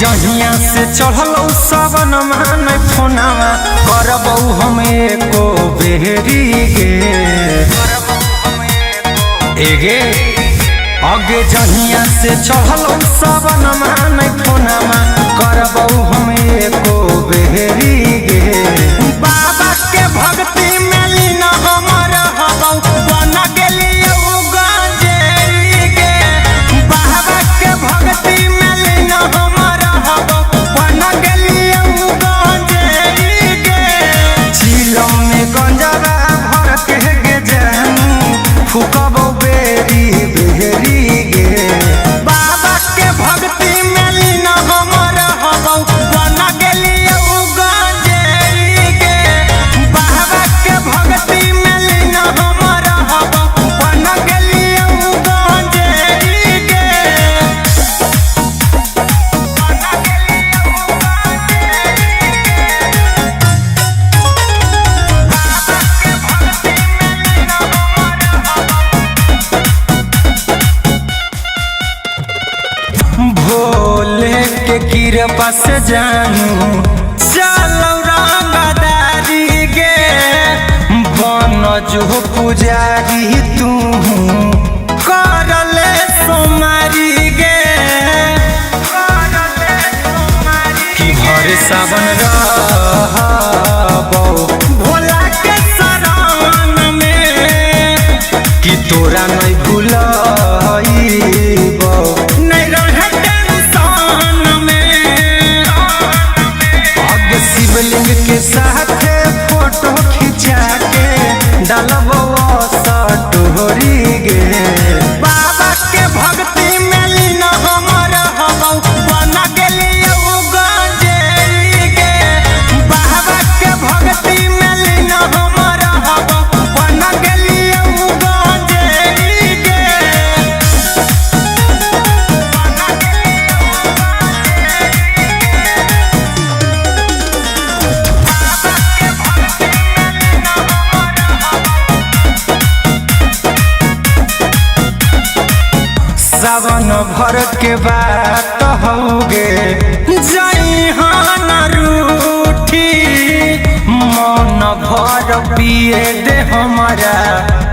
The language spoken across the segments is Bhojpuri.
जहिया से चढ़ल सावन मान फोनावा करबौ हम एको बेरी गे आगे जहिया से चढ़ल सावन मान फोनावा करबौ हम एको बेरी गे बाबा के भक्ति में लीन हमर हबौ बन गेलियौ गंजेरी गे बाबा के भक्ति में लीन हमर हबौ बन गेलियौ गंजेरी गे झीलम में गंजरा भर के गे जानू फुकबौ बेरी बेरी गे बाबा के भक्ति में लीन हमर हबौ बन गेलियौ गंजेरी गे बाबा के भक्ति में लीन हमर हबौ बन गेलियौ गंजेरी गे भोले के कृपा से जानू चलौ रंगदारी गे बन जो पुजारी तू करले सोमारी गे कि भर सावन रहबौ भोला के शरण में कि तोरा नहीं भूलइबौ नहीं रहे टेंशन में आगे शिवलिंग के साथ फोटो खिंचा के डालबौ स्टोरी गे बाबा के भक्ति में लीन हमर हबौ बन गेलियौ गंजेरी गे बाबा के भक्ति में लीन हमर हबौ बन गेलियौ गंजेरी गे सावन भर के बात होगे जइहान रूठी मन भर पिए दे हमारा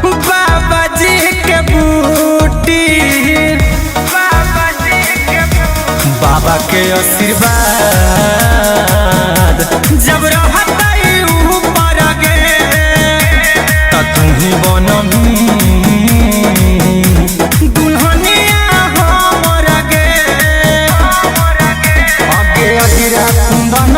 बाबा जी के बूटी बाबा के आशीर्वाद जब रहतै ऊपर गे त तू ही बनमी दुल्हनिया हमर गे आगे अगिरा कुंदन